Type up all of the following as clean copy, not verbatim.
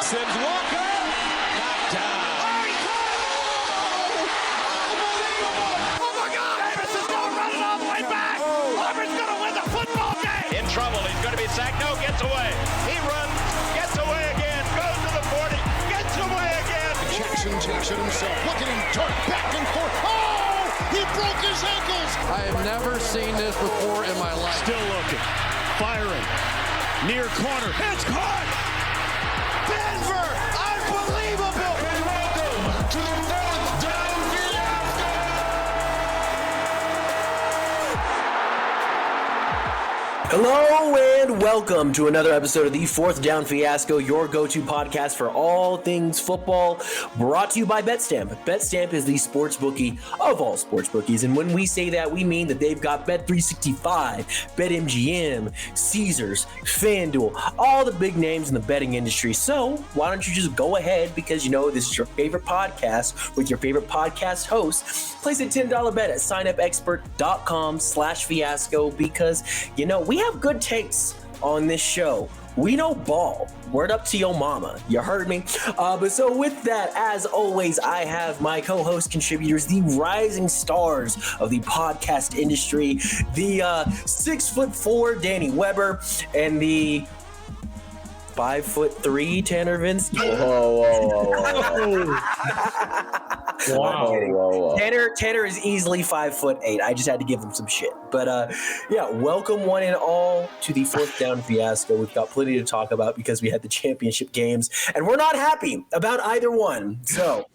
Sims Walker, knocked down. Oh my God! Davis is going running all the way back. Auburn's going to win the football game. In trouble. He's going to be sacked. No, gets away. He runs, gets away again, goes to the 40, gets away again. Jackson takes it himself. Look at him dart back and forth. Oh! He broke his ankles. I have never seen this before in my life. Still looking. Firing. Near corner. It's caught! Denver! Unbelievable! And welcome to the fourth down fiasco. Hello and welcome to another episode of the Fourth Down Fiasco, your go-to podcast for all things football, brought to you by BetStamp. BetStamp is the sports bookie of all sports bookies, and when we say that, we mean that they've got Bet365, BetMGM, Caesars, FanDuel, all the big names in the betting industry. So why don't you just go ahead, because you know this is your favorite podcast with your favorite podcast host. Place a $10 bet at signupexpert.com/fiasco, because you know we have good takes on this show. We know ball. Word up to your mama. You heard me? But so with that, as always, I have my co-host contributors, the rising stars of the podcast industry, the 6'4" Danny Weber, and the 5'3" Tanner Vinsky. Whoa. Wow. Tanner is easily 5'8". I just had to give him some shit. But yeah, welcome one and all to the Fourth Down Fiasco. We've got plenty to talk about because we had the championship games, and we're not happy about either one. So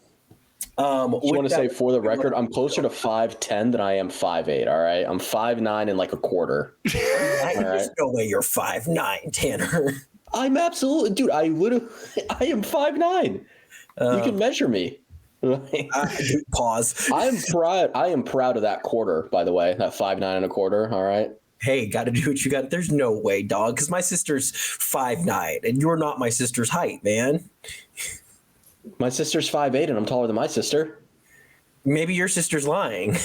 I just want to say, for the record, I'm closer to 5'10" than I am 5'8", all right? I'm 5'9" and like a quarter. There's no way you're 5'9", Tanner. I'm absolutely, dude, I am 5'9". You can measure me. Pause. I am proud of that quarter, by the way, that 5'9" and a quarter, all right? Hey, got to do what you got. There's no way, dog, because my sister's 5'9", and you're not my sister's height, man. My sister's 5'8", and I'm taller than my sister. Maybe your sister's lying.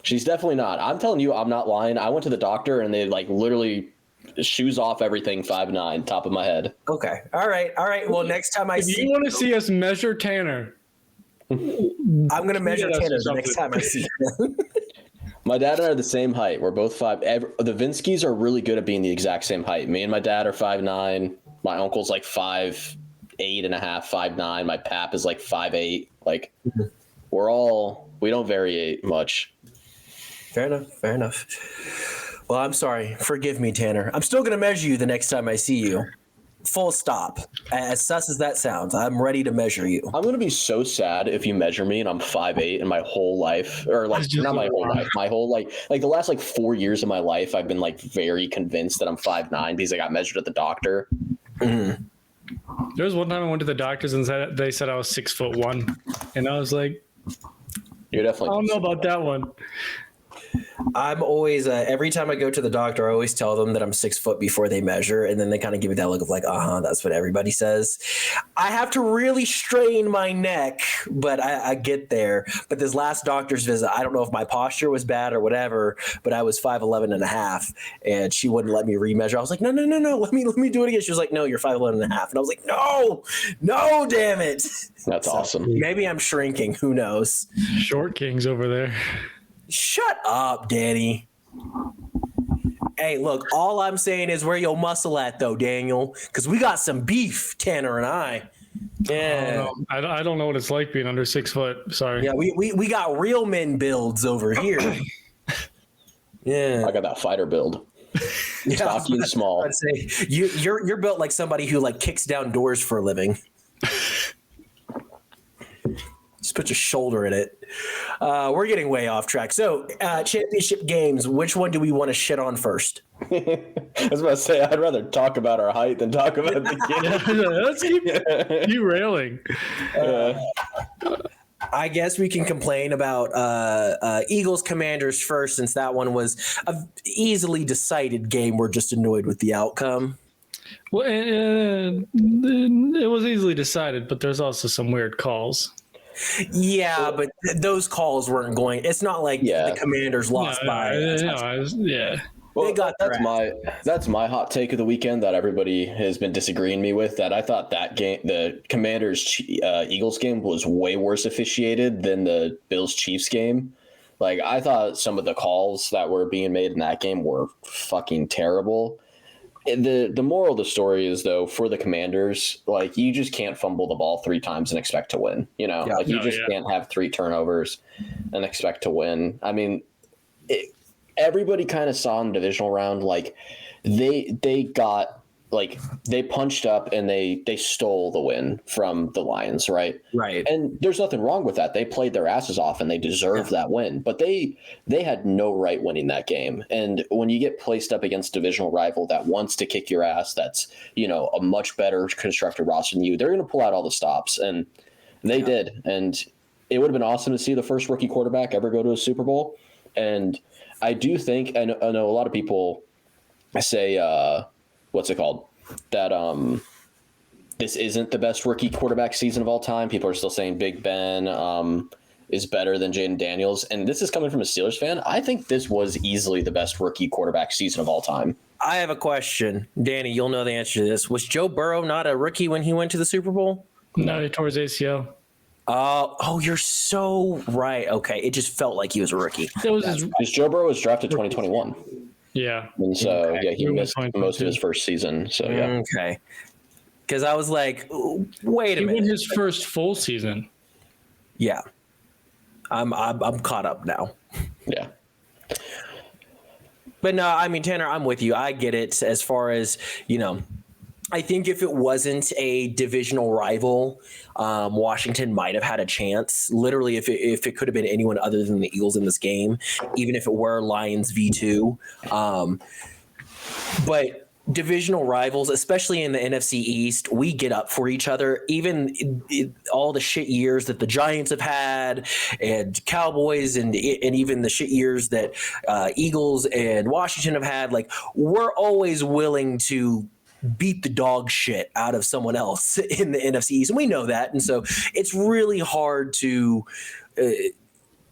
She's definitely not. I'm telling you, I'm not lying. I went to the doctor, and they like literally shoes off everything, 5'9", top of my head. Okay. All right. Well, next time I see you want to see us measure Tanner, I'm going to measure Tanner the next time I see him. My dad and I are the same height. We're both 5. The Vinskys are really good at being the exact same height. Me and my dad are 5'9". My uncle's like 5'8" and a half, 5'9". My pap is like 5'8". Like we don't vary much. Fair enough. Well, I'm sorry. Forgive me, Tanner. I'm still going to measure you the next time I see you. Full stop. As sus as that sounds, I'm ready to measure you. I'm going to be so sad if you measure me and I'm 5'8", and my whole life, or like not my whole life, my whole like the last like 4 years of my life, I've been like very convinced that I'm 5'9" because I got measured at the doctor. There was one time I went to the doctors and they said I was 6'1", and I was like, "You're definitely." I don't know about that one. I'm always every time I go to the doctor, I always tell them that I'm 6 foot before they measure, and then they kind of give me that look of like, that's what everybody says. I have to really strain my neck, but I get there. But this last doctor's visit, I don't know if my posture was bad or whatever, but I was 5'11" and a half, and she wouldn't let me remeasure. I was like, no, let me do it again. She was like, no, you're 5'11" and a half, and I was like, no, damn it. That's awesome. Maybe I'm shrinking. Who knows? Short kings over there. Shut up, Danny. Hey, look, all I'm saying is where your muscle at, though, Daniel, because we got some beef, Tanner and I. Yeah. I don't know what it's like being under 6 foot. Sorry. Yeah, we got real men builds over here. Yeah. I got that fighter build. Stocky and small. I'd say you're built like somebody who like kicks down doors for a living. Just put your shoulder in it. We're getting way off track. So, championship games, which one do we want to shit on first? I was about to say, I'd rather talk about our height than talk about the game. Let's keep derailing. I guess we can complain about Eagles Commanders first, since that one was an easily decided game. We're just annoyed with the outcome. Well, it was easily decided, but there's also some weird calls. Yeah, but those calls weren't going. It's not like the Commanders lost by. Yeah. Well, They got that's my hot take of the weekend that everybody has been disagreeing me with. That I thought that game, the Commanders Eagles game, was way worse officiated than the Bills Chiefs game. Like, I thought some of the calls that were being made in that game were fucking terrible. The moral of the story is, though, for the Commanders, like, you just can't fumble the ball 3 times and expect to win. You know, you can't have 3 turnovers and expect to win. I mean, everybody kind of saw in the divisional round, like, they got, like, they punched up and they stole the win from the Lions, right? Right. And there's nothing wrong with that. They played their asses off and they deserved that win. But they had no right winning that game. And when you get placed up against a divisional rival that wants to kick your ass, that's, you know, a much better constructed roster than you, they're going to pull out all the stops. And they did. And it would have been awesome to see the first rookie quarterback ever go to a Super Bowl. And I do think, I know a lot of people say, what's it called? That this isn't the best rookie quarterback season of all time. People are still saying Big Ben is better than Jaden Daniels. And this is coming from a Steelers fan. I think this was easily the best rookie quarterback season of all time. I have a question. Danny, you'll know the answer to this. Was Joe Burrow not a rookie when he went to the Super Bowl? No, he tore his ACL. Oh, you're so right. Okay, it just felt like he was a rookie. That was his, Because Joe Burrow was drafted 2021. yeah. And so, Okay. he missed most of his first season. So, yeah. Okay. Because I was like, wait a He minute. won his first full season. Yeah. I'm caught up now. Yeah. But no, I mean, Tanner, I'm with you. I get it as far as, you know, I think if it wasn't a divisional rival, Washington might have had a chance. Literally, if it could have been anyone other than the Eagles in this game, even if it were Lions v2. But divisional rivals, especially in the NFC East, we get up for each other. Even all the shit years that the Giants have had, and Cowboys, and even the shit years that Eagles and Washington have had, like, we're always willing to beat the dog shit out of someone else in the NFC East. And we know that. And so it's really hard to,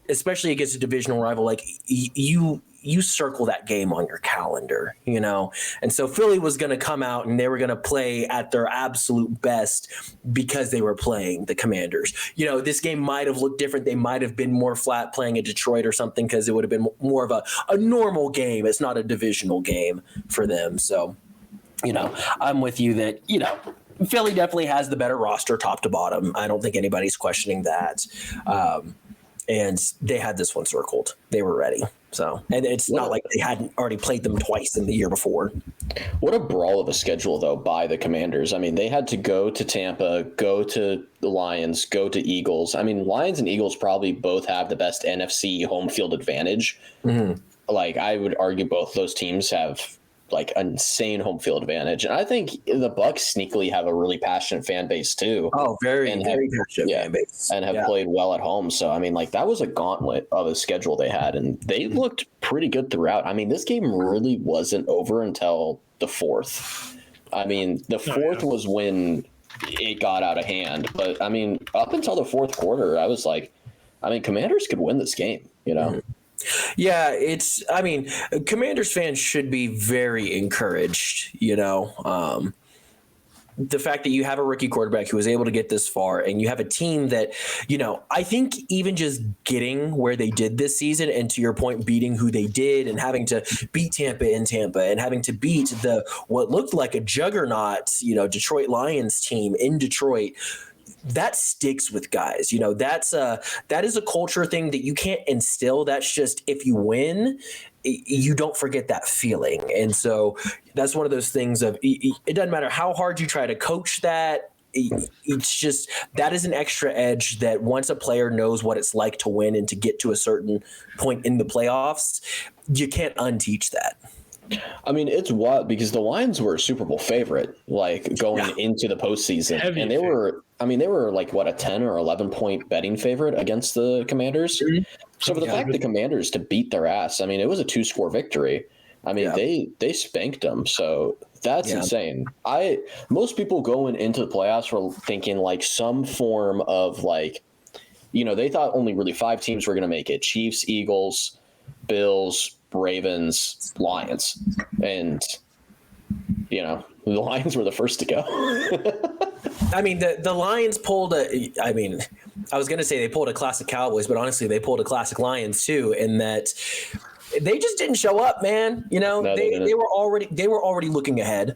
especially against a divisional rival, like you circle that game on your calendar, you know? And so Philly was going to come out and they were going to play at their absolute best because they were playing the Commanders. You know, this game might have looked different. They might have been more flat playing at Detroit or something because it would have been more of a normal game. It's not a divisional game for them. So, you know, I'm with you that, you know, Philly definitely has the better roster top to bottom. I don't think anybody's questioning that. And they had this one circled. They were ready. So, and it's not like they hadn't already played them twice in the year before. What a brawl of a schedule, though, by the Commanders. I mean, they had to go to Tampa, go to the Lions, go to Eagles. I mean, Lions and Eagles probably both have the best NFC home field advantage. Mm-hmm. Like, I would argue both those teams have like an insane home field advantage. And I think the Bucs sneakily have a really passionate fan base too. Oh, very passionate fan base. And have played well at home. So, I mean, like, that was a gauntlet of a schedule they had, and they looked pretty good throughout. I mean, this game really wasn't over until the fourth. I mean, the fourth was when it got out of hand. But, I mean, up until the fourth quarter, I was like, I mean, Commanders could win this game, you know? Mm-hmm. Yeah, I mean, Commanders fans should be very encouraged, you know. The fact that you have a rookie quarterback who was able to get this far, and you have a team that, you know, I think even just getting where they did this season, and to your point, beating who they did, and having to beat Tampa in Tampa, and having to beat what looked like a juggernaut, you know, Detroit Lions team in Detroit, that sticks with guys. You know, that is a culture thing that you can't instill. That's just, if you win, you don't forget that feeling. And so that's one of those things of, it doesn't matter how hard you try to coach that. It's just, that is an extra edge that once a player knows what it's like to win and to get to a certain point in the playoffs, you can't unteach that. I mean, it's wild because the Lions were a Super Bowl favorite, like, going into the postseason. And they were like, what, a 10 or 11 point betting favorite against the Commanders. Mm-hmm. So for the fact the Commanders to beat their ass, I mean, it was a 2-score victory. I mean, they spanked them. So that's insane. Most people going into the playoffs were thinking like some form of, like, you know, they thought only really 5 teams were going to make it: Chiefs, Eagles, Bills, Ravens, Lions. And, you know, the Lions were the first to go. I mean, the Lions pulled I was going to say they pulled a classic Cowboys, but honestly, they pulled a classic Lions too, in that they just didn't show up, man. You know, No, they were already looking ahead.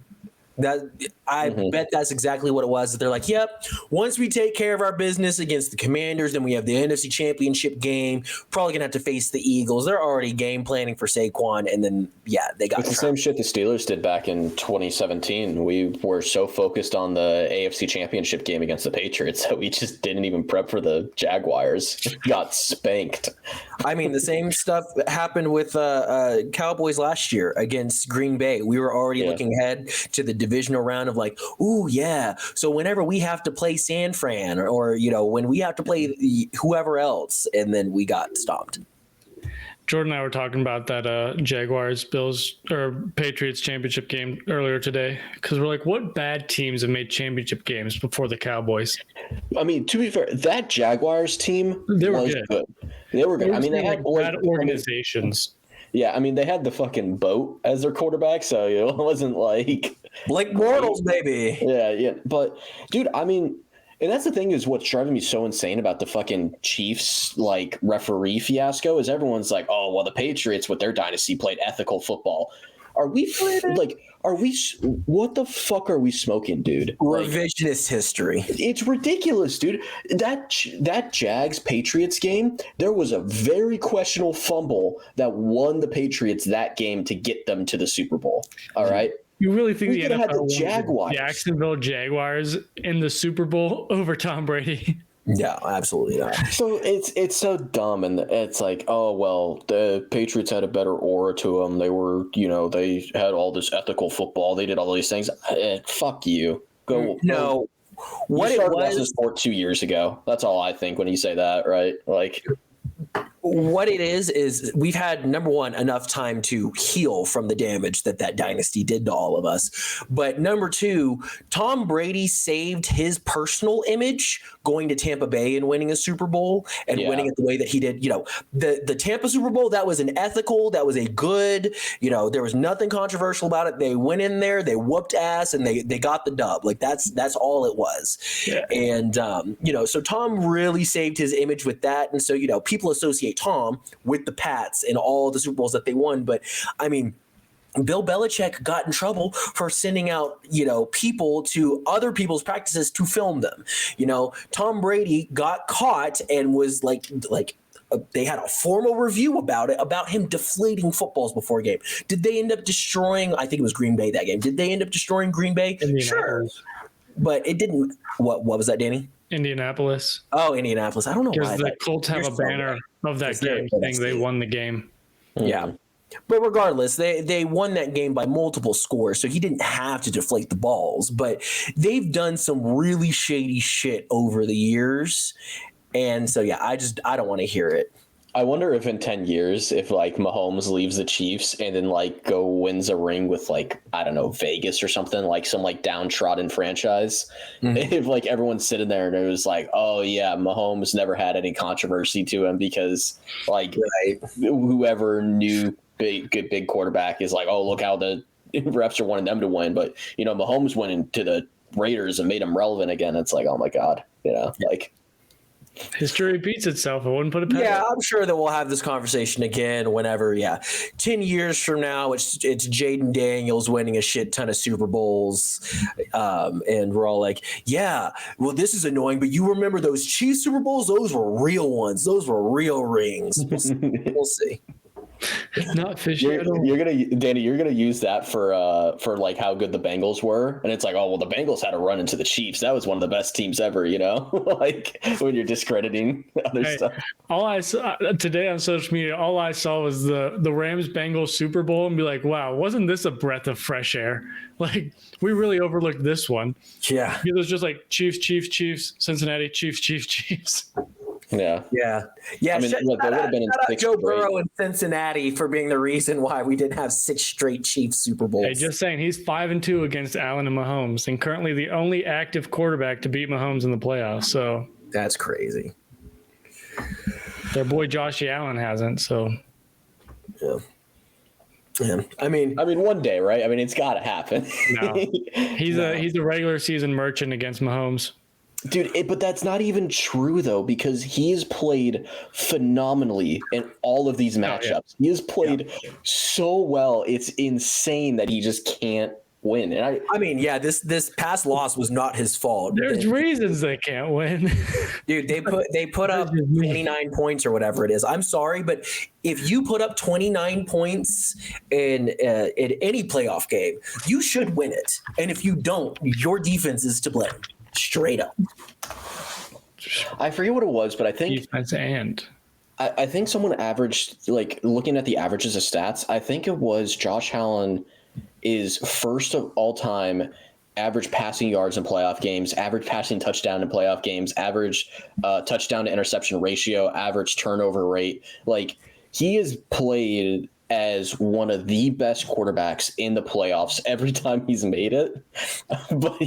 I bet that's exactly what it was. They're like, yep, once we take care of our business against the Commanders, then we have the NFC Championship game. Probably going to have to face the Eagles. They're already game planning for Saquon. And then, they got It's the same shit the Steelers did back in 2017. We were so focused on the AFC Championship game against the Patriots that we just didn't even prep for the Jaguars. Got spanked. I mean, the same stuff happened with Cowboys last year against Green Bay. We were already looking ahead to the divisional round of like, ooh, yeah. So whenever we have to play San Fran or when we have to play whoever else, and then we got stomped. Jordan and I were talking about that Jaguars, Bills, or Patriots championship game earlier today because we're like, what bad teams have made championship games before the Cowboys? I mean, to be fair, that Jaguars team They were was good. They were good. I mean, they had bad organizations. Yeah, I mean, they had the fucking boat as their quarterback, so it wasn't like Blake Bortles, baby. Yeah. But, dude, I mean, and that's the thing is what's driving me so insane about the fucking Chiefs, like, referee fiasco is everyone's like, oh, well, the Patriots with their dynasty played ethical football. What the fuck are we smoking, dude? Revisionist history. It's ridiculous, dude. That Jags-Patriots game, there was a very questionable fumble that won the Patriots that game to get them to the Super Bowl. All right? You really think we could have had the Jaguars, Jacksonville Jaguars in the Super Bowl over Tom Brady? Yeah, absolutely not. So it's so dumb, and it's like, oh well, the Patriots had a better aura to them. They were, they had all this ethical football. They did all these things. Fuck you. Go. No, what you it started was this sport 2 years ago. That's all I think when you say that, right? Like. What it is we've had, number one, enough time to heal from the damage that dynasty did to all of us. But number two, Tom Brady saved his personal image going to Tampa Bay and winning a Super Bowl and winning it the way that he did. The Tampa Super Bowl, that was an ethical, that was a good, there was nothing controversial about it. They went in there, they whooped ass, and they got the dub. Like that's all it was. Yeah. And, so Tom really saved his image with that. And so, people associate Tom with the Pats and all the Super Bowls that they won. But I mean, Bill Belichick got in trouble for sending out, people to other people's practices to film them. Tom Brady got caught and was they had a formal review about him deflating footballs before a game. Did they end up destroying? I think it was Green Bay that game. Did they end up destroying Green Bay? Sure. But it didn't. What was that, Danny? Indianapolis. Oh, Indianapolis. I don't know why. Because the Colts have a banner of that game saying they won the game. Yeah. But regardless, they won that game by multiple scores, so he didn't have to deflate the balls. But they've done some really shady shit over the years. And so, I don't want to hear it. I wonder if in 10 years, if Mahomes leaves the Chiefs and then go wins a ring with I don't know, Vegas or something, some downtrodden franchise. Mm-hmm. If everyone's sitting there and it was oh yeah, Mahomes never had any controversy to him because whoever knew big quarterback is oh, look how the refs are wanting them to win. But, Mahomes went into the Raiders and made them relevant again. It's oh my God, History repeats itself. I wouldn't put it past. Yeah, I'm sure that we'll have this conversation again whenever. 10 years from now, it's Jaden Daniels winning a shit ton of Super Bowls, and we're all like, yeah, well, this is annoying, but you remember those Chiefs Super Bowls? Those were real ones. Those were real rings. We'll see. Not fishy. Danny, you're gonna use that for how good the Bengals were, and it's oh well, the Bengals had a run into the Chiefs. That was one of the best teams ever, when you're discrediting other stuff. All I saw today on social media, all I saw was the Rams Bengals Super Bowl, and be like, wow, wasn't this a breath of fresh air? We really overlooked this one. Yeah, it was just Chiefs, Cincinnati, Chiefs. Yeah. I mean, that would have been in sixth Joe grade. Burrow in Cincinnati for being the reason why we didn't have 6 straight Chiefs Super Bowls. Hey, just saying, he's 5-2 against Allen and Mahomes, and currently the only active quarterback to beat Mahomes in the playoffs. So that's crazy. Their boy Josh Allen hasn't. So yeah. Yeah. I mean, one day, right? I mean, it's got to happen. No, he's a regular season merchant against Mahomes. Dude, but that's not even true, though, because he's played phenomenally in all of these matchups. Yeah. He has played so well. It's insane that he just can't win. And I mean, yeah, this past loss was not his fault. There's reasons they can't win. Dude, they put up 29 points or whatever it is. I'm sorry, but if you put up 29 points in any playoff game, you should win it. And if you don't, your defense is to blame. Straight up. I forget what it was, but I think defense and I think someone averaged, like, looking at the averages of stats, I think it was Josh Allen is first of all time average passing yards in playoff games, average passing touchdown in playoff games, average touchdown to interception ratio, average turnover rate. Like, he has played as one of the best quarterbacks in the playoffs every time he's made it. But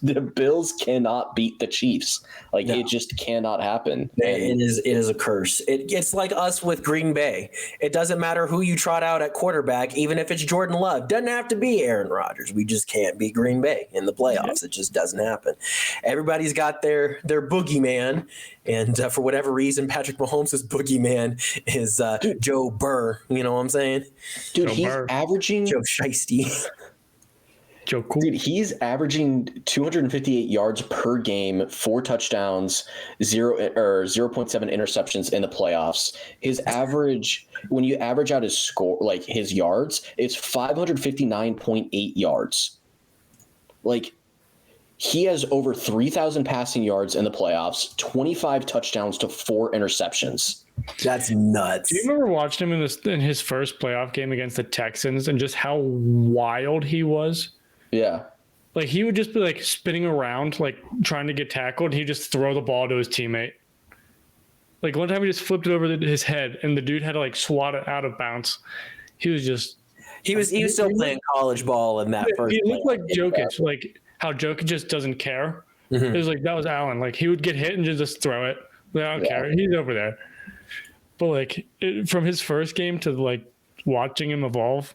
the Bills cannot beat the Chiefs. Like, it just cannot happen. It is a curse. It's like us with Green Bay. It doesn't matter who you trot out at quarterback, even if it's Jordan Love. Doesn't have to be Aaron Rodgers. We just can't beat Green Bay in the playoffs. It just doesn't happen. Everybody's got their boogeyman. And for whatever reason, Patrick Mahomes' boogeyman is Joe Burr. You know what I'm saying? Dude, Joe he's Burr. averaging Joe Shiesty. Joe Cool. Dude, he's averaging 258 yards per game, 4 touchdowns, 0.7 interceptions in the playoffs. His average, when you average out his score, like his yards, it's 559.8 yards. Like, he has over 3,000 passing yards in the playoffs, 25 touchdowns to 4 interceptions. That's nuts. Do you remember watching him in his first playoff game against the Texans and just how wild he was? Yeah. Like, he would just be like spinning around, like trying to get tackled. And he'd just throw the ball to his teammate. Like, one time he just flipped it over his head and the dude had to like swat it out of bounce. He was still playing college ball in that first. He looked like Jokic, like how Jokic just doesn't care. It was like, that was Allen. Like, he would get hit and just throw it. Like, I don't care. He's over there. But like, from his first game to like watching him evolve,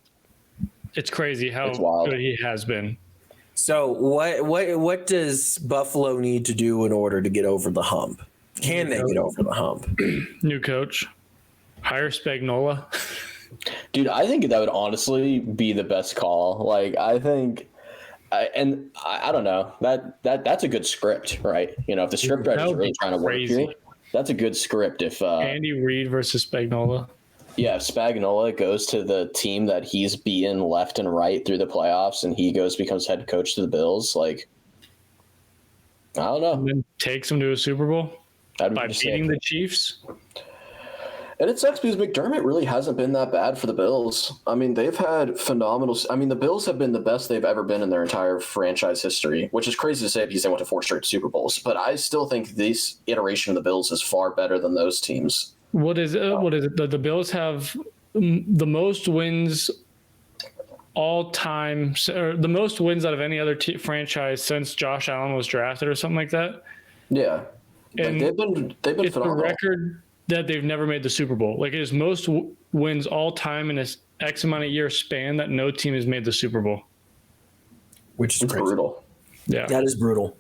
it's crazy how good he has been. So what does Buffalo need to do in order to get over the hump? Can they get over the hump? New coach, hire Spagnuolo. Dude, I think that would honestly be the best call. Like, I think, I don't know, that's a good script, right? You know, if the script writer is really trying to work here, that's a good script. If Andy Reid versus Spagnuolo. Yeah, if Spagnuolo goes to the team that he's beaten left and right through the playoffs and he becomes head coach to the Bills, like, I don't know. And then takes them to a Super Bowl by beating the Chiefs. And it sucks because McDermott really hasn't been that bad for the Bills. I mean, they've had phenomenal – I mean, the Bills have been the best they've ever been in their entire franchise history, which is crazy to say because they went to 4 straight Super Bowls. But I still think this iteration of the Bills is far better than those teams. What is it? The Bills have the most wins all time, or the most wins out of any other franchise since Josh Allen was drafted, or something like that. Yeah, and they've been it's phenomenal. a record that they've never made the Super Bowl. Like, it is most wins all time in this X amount of year span that no team has made the Super Bowl. Which is brutal. Yeah, that is brutal.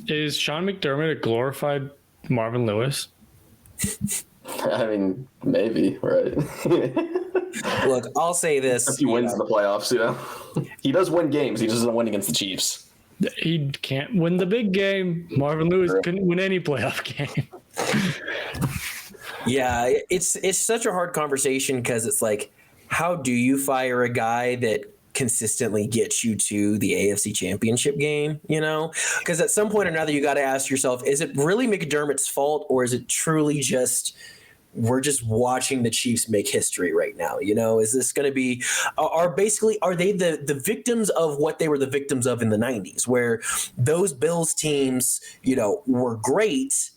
Is Sean McDermott a glorified Marvin Lewis? I mean, maybe, right? Look, I'll say this. If he wins in the playoffs, he does win games. He just doesn't win against the Chiefs. He can't win the big game. Marvin Lewis couldn't win any playoff game. Yeah, it's such a hard conversation because it's like, how do you fire a guy that consistently gets you to the AFC Championship game, you know? Because at some point or another, you got to ask yourself, is it really McDermott's fault, or is it truly just we're just watching the Chiefs make history right now? You know, is this going to be are they the victims of what they were the victims of in the 90s, where those Bills teams, you know, were great,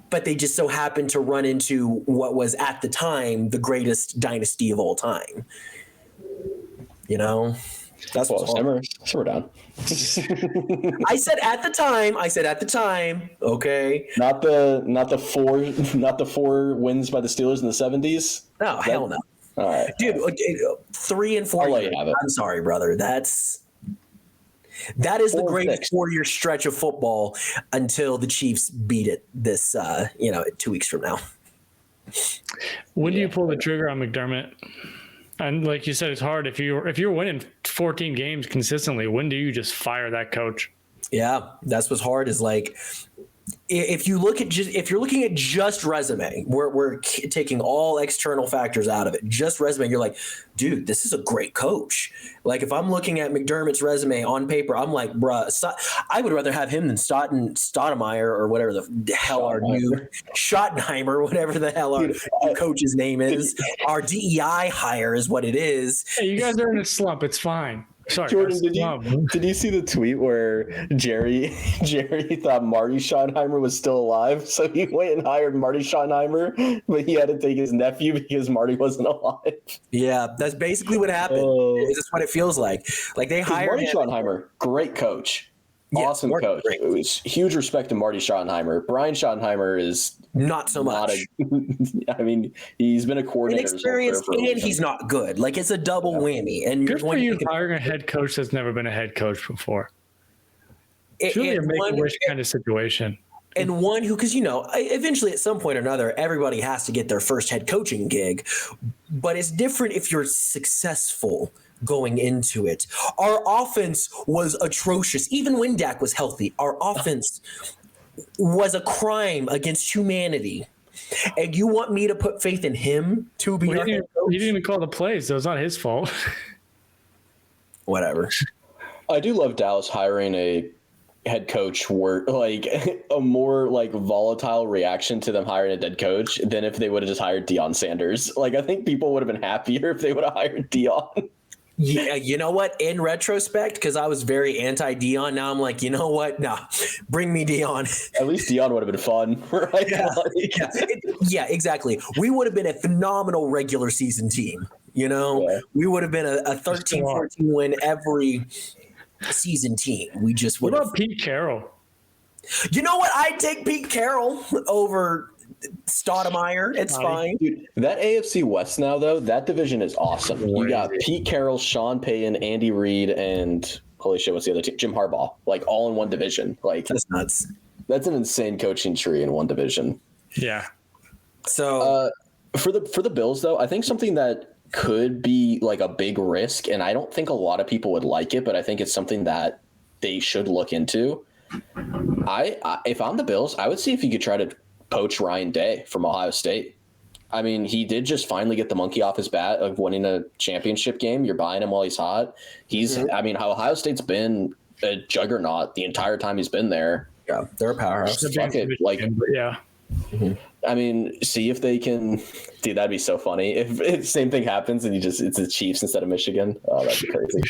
but they just so happened to run into what was at the time the greatest dynasty of all time? You know, that's what's simmer down. I said at the time. Okay. Not the 4 wins by the Steelers in the 70s. No, hell no. All right. Dude, 3 and 4 I'll let years. you have it. I'm sorry, brother. That is the greatest 4-year stretch of football until the Chiefs beat it this 2 weeks from now. When do you pull the trigger on McDermott? And like you said, it's hard if you're winning 14 games consistently. When do you just fire that coach? Yeah, that's what's hard. Is like if you're looking at just resume, we're taking all external factors out of it. Just resume, you're like, dude, this is a great coach. Like if I'm looking at McDermott's resume on paper, I'm like, bruh, I would rather have him than Stoudemire or whatever the hell our new Schottenheimer, whatever the hell our new coach's name is. Our DEI hire is what it is. Hey, you guys are in a slump. It's fine. Sorry, Jordan, did you see the tweet where Jerry thought Marty Schottenheimer was still alive, so he went and hired Marty Schottenheimer, but he had to take his nephew because Marty wasn't alive. Yeah, that's basically what happened. That's what it feels like. Like they hired Marty Schottenheimer, great coach, awesome coach. Great. It was huge respect to Marty Schottenheimer. Brian Schottenheimer is not so much. I mean, he's been a coordinator. Inexperienced and he's not good. Like it's a double whammy. And good for you hiring a head coach that's never been a head coach before. It's really a make-a-wish kind of situation. And one who, because eventually at some point or another, everybody has to get their first head coaching gig. But it's different if you're successful going into it. Our offense was atrocious. Even when Dak was healthy, our offense was a crime against humanity. And you want me to put faith in him to be our head coach? He didn't even call the plays, so it's not his fault. Whatever. I do love Dallas hiring a head coach where like a more like volatile reaction to them hiring a head coach than if they would have just hired Deion Sanders. Like I think people would have been happier if they would have hired Deion. Yeah, you know what? In retrospect, because I was very anti-Deion, now I'm like, you know what? Nah, bring me Deion. At least Deion would have been fun, right? Yeah, exactly. We would have been a phenomenal regular season team. We would have been a 13-14 win every season team. We just would. What about Pete Carroll? You know what? I'd take Pete Carroll over Stoudemire. It's fine. Dude, that AFC West now, though, that division is awesome. You got Pete Carroll, Sean Payton, Andy Reid, and holy shit, what's the other team? Jim Harbaugh. Like all in one division. Like that's nuts. That's an insane coaching tree in one division. Yeah. So for the Bills, though, I think something that could be like a big risk, and I don't think a lot of people would like it, but I think it's something that they should look into. If I'm the Bills, I would see if you could try to poach Ryan Day from Ohio State. I mean, he did just finally get the monkey off his bat of winning a championship game. You're buying him while he's hot. I mean, how Ohio State's been a juggernaut the entire time he's been there. Yeah, they're a powerhouse. Fuck it. Like, yeah. Mm-hmm. I mean, see if they can. Dude, that'd be so funny if the same thing happens and it's the Chiefs instead of Michigan. Oh, that'd be crazy.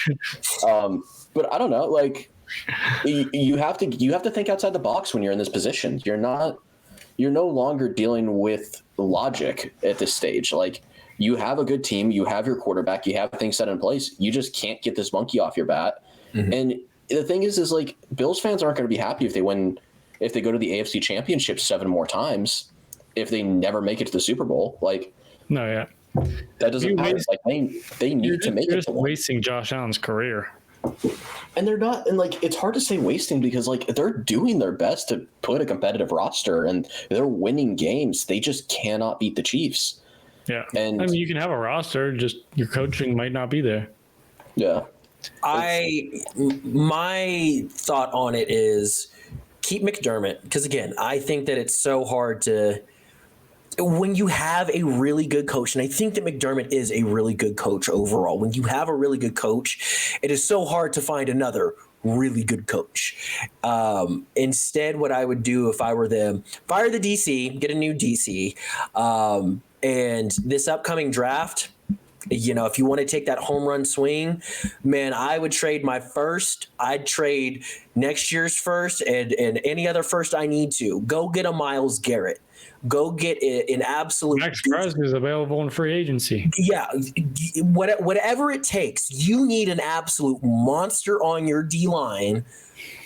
But I don't know. Like, you have to think outside the box when you're in this position. You're no longer dealing with logic at this stage. Like, you have a good team, you have your quarterback, you have things set in place. You just can't get this monkey off your bat. Mm-hmm. And the thing is like Bills fans aren't going to be happy if they go to the AFC Championship 7 more times. If they never make it to the Super Bowl, like no, yeah, that doesn't matter. Like they need to make it. Just wasting Josh Allen's career, and they're not. And like it's hard to say wasting because like they're doing their best to put a competitive roster and they're winning games. They just cannot beat the Chiefs. Yeah, and I mean you can have a roster, just your coaching might not be there. Yeah, my thought on it is keep McDermott because again, I think that it's so hard to. When you have a really good coach, and I think that McDermott is a really good coach overall, when you have a really good coach, it is so hard to find another really good coach. Instead, what I would do if I were them, fire the DC, get a new DC, and this upcoming draft, if you want to take that home run swing, man, I would trade my first. I'd trade next year's first and any other first I need to. Go get a Myles Garrett. Go get an absolute. Max Crosby is available in free agency. Yeah, whatever it takes. You need an absolute monster on your D line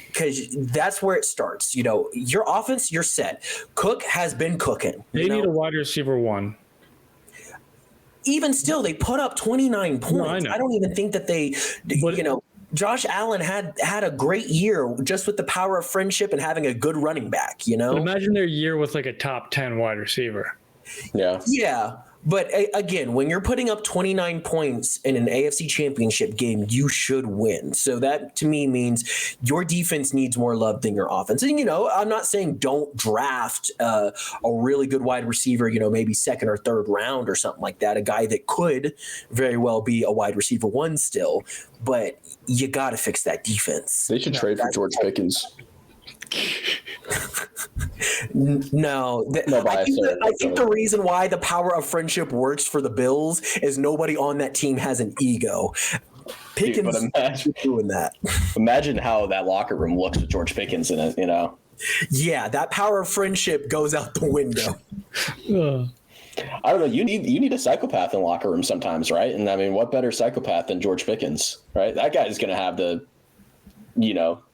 because that's where it starts. Your offense, you're set. Cook has been cooking. They need a wide receiver 1. even still, they put up 29 points. No, I know. I don't even think that Josh Allen had a great year just with the power of friendship and having a good running back, But imagine their year with like a top 10 wide receiver. Yeah. Yeah. But again, when you're putting up 29 points in an AFC championship game, you should win. So that to me means your defense needs more love than your offense. And, I'm not saying don't draft a really good wide receiver, maybe second or third round or something like that, a guy that could very well be a wide receiver one still. But you got to fix that defense. They should trade for George Pickens. No, I think the reason why the power of friendship works for the Bills is nobody on that team has an ego. Pickens is doing that. Imagine how that locker room looks with George Pickens in it, Yeah, that power of friendship goes out the window. I don't know. You need a psychopath in the locker room sometimes, right? And I mean, what better psychopath than George Pickens, right? That guy is going to have the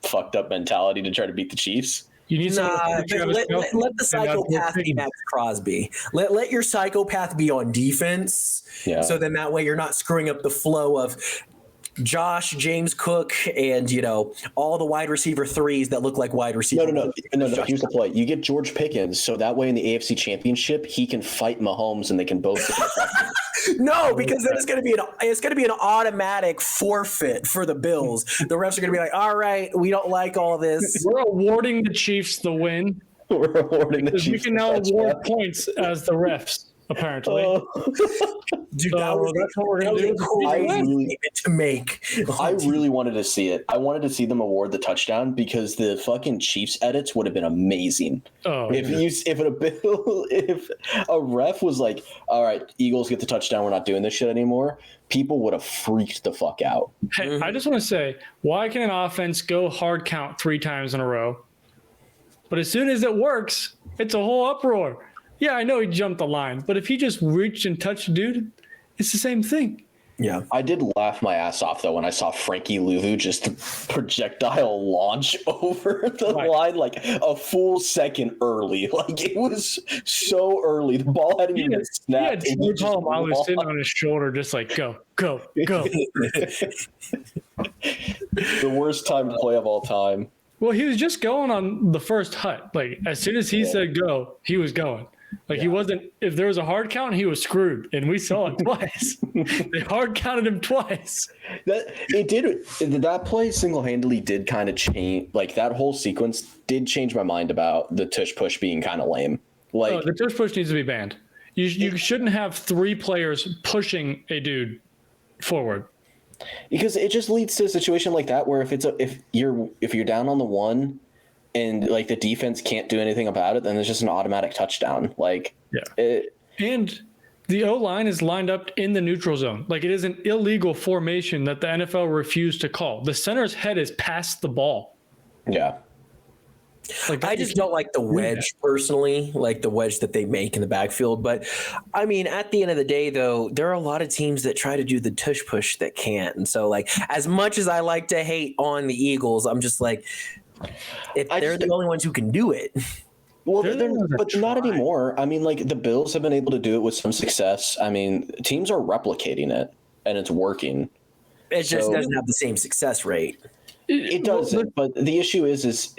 fucked up mentality to try to beat the Chiefs. You need let the psychopath be Max Crosby. Let your psychopath be on defense. Yeah. So then that way you're not screwing up the flow of Josh, James Cook, and all the wide receiver threes that look like wide receiver. No. Here's the play: you get George Pickens, so that way in the AFC Championship he can fight Mahomes, and they can both. No, because then it's going to be an automatic forfeit for the Bills. The refs are going to be like, "All right, we don't like all this. We're awarding the Chiefs the win. We're awarding the Chiefs. We can now award points as the refs." Apparently, Dude, that's what we're gonna do. To make. I really wanted to see it. I wanted to see them award the touchdown because the fucking Chiefs edits would have been amazing. If a ref was like, "All right, Eagles get the touchdown. We're not doing this shit anymore," people would have freaked the fuck out. Hey, I just want to say, why can an offense go hard count 3 times in a row, but as soon as it works, it's a whole uproar? Yeah, I know he jumped the line, but if he just reached and touched a dude, it's the same thing. Yeah. I did laugh my ass off, though, when I saw Frankie Louvu just projectile launch over the line like a full second early. Like, it was so early. The ball hadn't even snapped. Yeah, I was sitting on his shoulder just like, go. The worst time play of all time. Well, he was just going on the first hut. Like, as soon as he said go, he was going. Like, he wasn't – if there was a hard count, he was screwed. And we saw it twice. They hard counted him twice. That play single-handedly did kind of change – like, that whole sequence did change my mind about the tush-push being kind of lame. Like, the tush-push needs to be banned. You shouldn't have 3 players pushing a dude forward. Because it just leads to a situation like that where if you're down on the one – and like the defense can't do anything about it, then there's just an automatic touchdown. Like, and the O-line is lined up in the neutral zone. Like, it is an illegal formation that the NFL refused to call. The center's head is past the ball. Yeah. Like, I just don't like the wedge personally, like the wedge that they make in the backfield. But I mean, at the end of the day, though, there are a lot of teams that try to do the tush push that can't. And so, like, as much as I like to hate on the Eagles, I'm just like, if they're the only ones who can do it. Well, but not anymore. I mean, like, the Bills have been able to do it with some success. I mean, teams are replicating it, and it's working. It just doesn't have the same success rate. It doesn't. But the issue is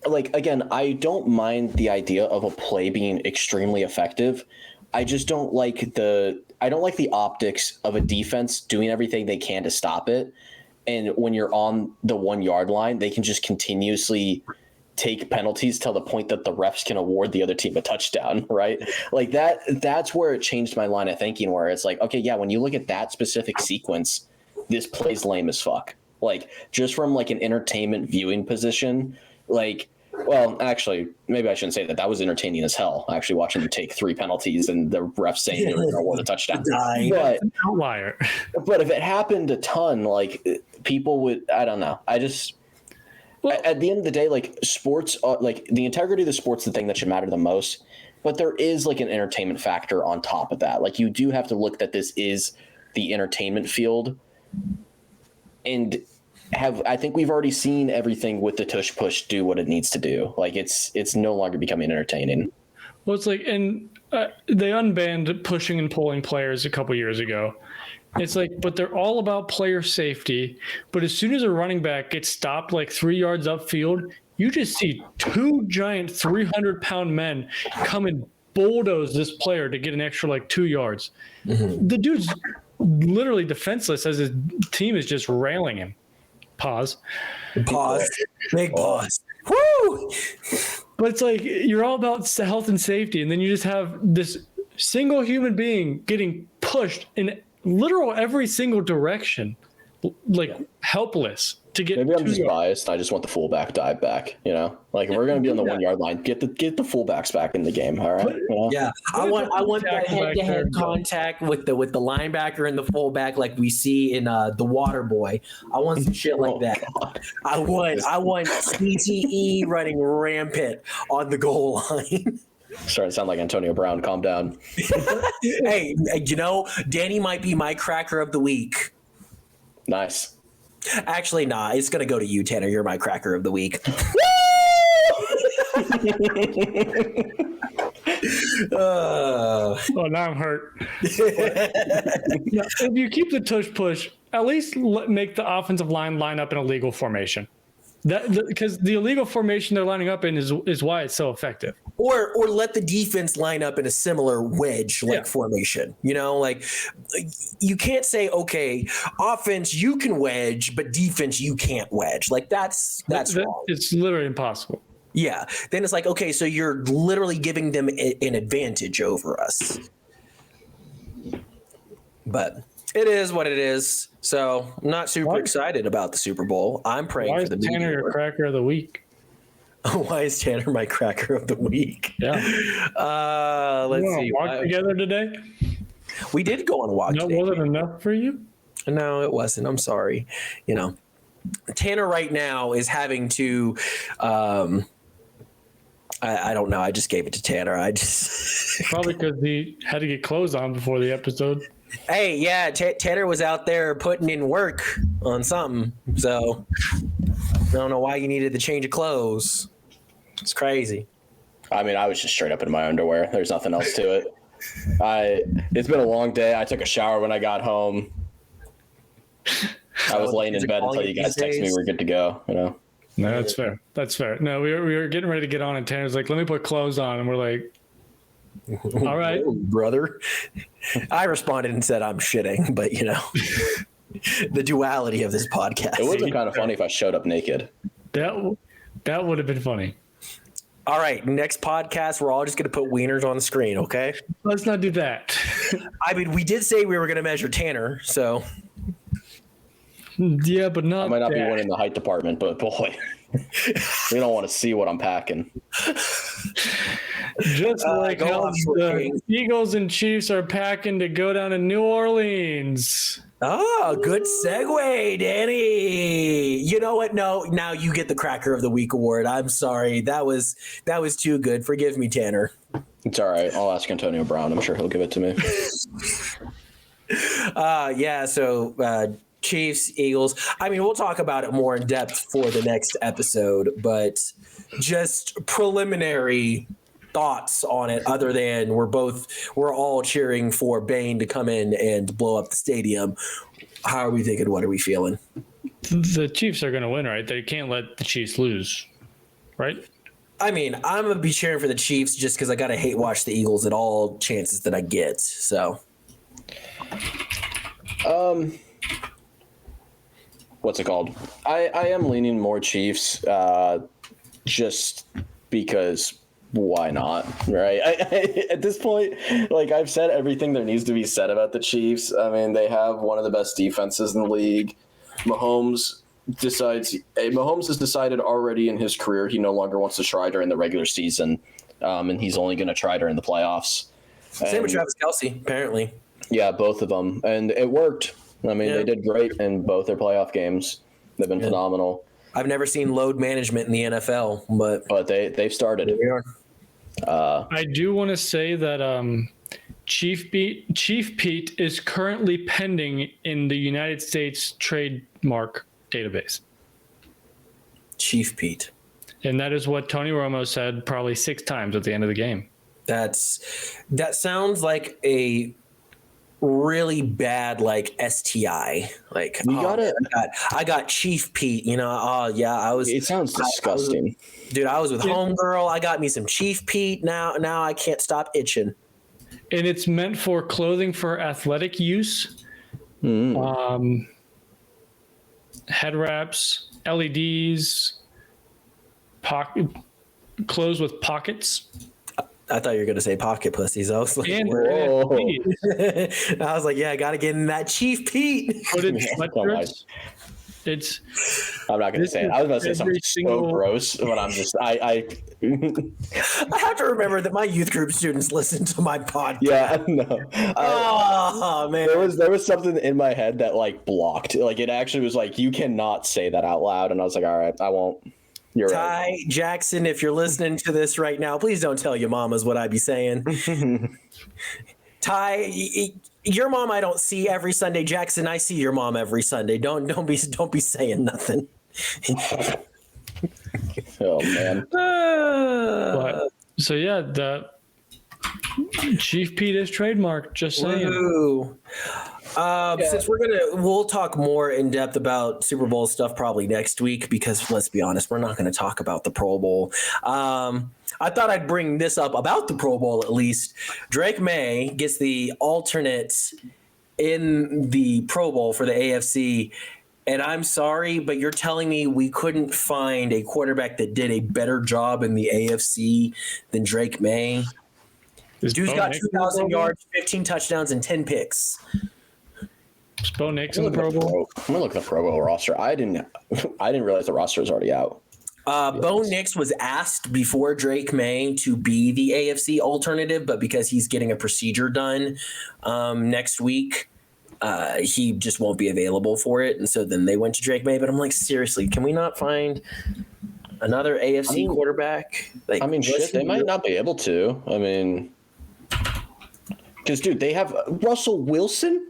like, again, I don't mind the idea of a play being extremely effective. I just don't like the optics of a defense doing everything they can to stop it. And when you're on the 1 yard line, they can just continuously take penalties till the point that the refs can award the other team a touchdown, right? Like that's where it changed my line of thinking, where it's like, okay, yeah, when you look at that specific sequence, this play's lame as fuck. Like, just from like an entertainment viewing position, like, well, actually, maybe I shouldn't say that. That was entertaining as hell, actually, watching them take 3 penalties and the refs saying they were going to award a touchdown. But an outlier. But if it happened a ton, like, people would, I don't know. I just, at the end of the day, like, sports, like, the integrity of the sport's the thing that should matter the most. But there is, like, an entertainment factor on top of that. Like, you do have to look that this is the entertainment field. And I think we've already seen everything with the tush push do what it needs to do. Like, it's no longer becoming entertaining. Well, it's like, and they unbanned pushing and pulling players a couple years ago. It's like, but they're all about player safety. But as soon as a running back gets stopped like 3 yards upfield, you just see two giant 300-pound men come and bulldoze this player to get an extra like 2 yards. The dude's literally defenseless as his team is just railing him. Pause. Big pause. Woo! But it's like you're all about health and safety, and then you just have this single human being getting pushed in literal every single direction, like helpless to get. Maybe I'm just biased. I just want the fullback dive back. You know, like if we're gonna be on the 1 yard line, get the fullbacks back in the game. All right. Yeah, I want that head-to-head contact with the linebacker and the fullback, like we see in the Water Boy. I want some shit like that. I want CTE running rampant on the goal line. Starting to sound like Antonio Brown. Calm down. Hey, you know, Danny might be my cracker of the week. Nice. Actually, nah, it's going to go to you, Tanner. You're my cracker of the week. Oh, now I'm hurt. If you keep the tush push, at least make the offensive line line up in a legal formation. Because the illegal formation they're lining up in is why it's so effective. Or let the defense line up in a similar wedge formation. You know, like you can't say, okay, offense you can wedge, but defense you can't wedge. Like that's wrong. It's literally impossible. Yeah. Then it's like, okay, so you're literally giving them an advantage over us. But it is what it is. So I'm not super excited about the Super Bowl. I'm praying for the Meteor. Why is Tanner your cracker of the week? Why is Tanner my cracker of the week? Yeah. Let's see. Walk together today? We did go on a walk today. Wasn't enough for you? No, it wasn't. I'm sorry. You know, Tanner right now is having to I don't know. I just gave it to Tanner. Probably because he had to get clothes on before the episode. Hey, yeah, Tanner was out there putting in work on something. So I don't know why you needed the change of clothes. It's crazy. I mean, I was just straight up in my underwear. There's nothing else to it. It's been a long day. I took a shower when I got home. I was laying in bed until you guys texted me we're good to go. You know. No, that's fair. That's fair. No, we were getting ready to get on, and Tanner's like, "Let me put clothes on," and we're like, "All right, brother." I responded and said, "I'm shitting," but you know, the duality of this podcast. It would have been kind of funny if I showed up naked. That would have been funny. All right, next podcast, we're all just going to put wieners on the screen, okay? Let's not do that. I mean, we did say we were going to measure Tanner, so. Yeah, but not. I might not be one in the height department, but boy, we don't want to see what I'm packing. Just like how the Eagles and Chiefs are packing to go down to New Orleans. Oh, good segue, Danny. You know what? No, now you get the Cracker of the Week award. I'm sorry. That was too good. Forgive me, Tanner. It's all right. I'll ask Antonio Brown. I'm sure he'll give it to me. Yeah, so Chiefs, Eagles. I mean, we'll talk about it more in depth for the next episode, but just preliminary thoughts on it other than we're all cheering for Bane to come in and blow up the stadium. How are we thinking? What are we feeling? The Chiefs are going to win, right? They can't let the Chiefs lose, right? I mean, I'm going to be cheering for the Chiefs just because I got to hate watch the Eagles at all chances that I get. So, what's it called? I am leaning more Chiefs just because why not, right? At this point, like I've said everything there needs to be said about the Chiefs. I mean, they have one of the best defenses in the league. Mahomes has decided already in his career he no longer wants to try during the regular season, and he's only going to try during the playoffs. Same with Travis Kelce, apparently. Yeah, both of them. And it worked. I mean, They did great in both their playoff games. They've been phenomenal. I've never seen load management in the NFL, but they've started. Here we are. I do want to say that Chief Pete is currently pending in the United States trademark database. Chief Pete. And that is what Tony Romo said probably 6 times at the end of the game. That sounds like a really bad like STI. Like You got it. I got Chief Pete. You know. Oh yeah, I was. It sounds disgusting. I was with Homegirl. I got me some Chief Pete. Now I can't stop itching. And it's meant for clothing for athletic use. Head wraps, LEDs, clothes with pockets. I thought you were going to say pocket pussies. I was like, And I was like, yeah, I got to get in that Chief Pete. hooded sweatshirts. I'm not going to say it. I was about to say something so gross, but I'm just I have to remember that my youth group students listen to my podcast. Yeah, no. Oh man, there was something in my head that like blocked. Like it actually was like you cannot say that out loud, and I was like, all right, I won't. You're Ty right. Jackson, if you're listening to this right now, please don't tell your mamas what I be saying. Ty, your mom I don't see every Sunday. Jackson, I see your mom every Sunday. Don't be saying nothing. Oh man. But, so yeah, the Chief Pete is trademarked. Just saying. Since we'll talk more in depth about Super Bowl stuff probably next week, because let's be honest, we're not going to talk about the Pro Bowl. I thought I'd bring this up about the Pro Bowl at least. Drake May gets the alternate in the Pro Bowl for the AFC. And I'm sorry, but you're telling me we couldn't find a quarterback that did a better job in the AFC than Drake May? Dude's got 2,000 yards, 15 touchdowns, and 10 picks. Is Bo Nix in the Pro Bowl? I'm gonna look at the Pro Bowl roster. I didn't realize the roster was already out. Bo Nix was asked before Drake May to be the AFC alternative, but because he's getting a procedure done next week, he just won't be available for it. And so then they went to Drake May. But I'm like, seriously, can we not find another AFC quarterback? Like, Shit, they might not be able to. I mean, because, dude, they have Russell Wilson.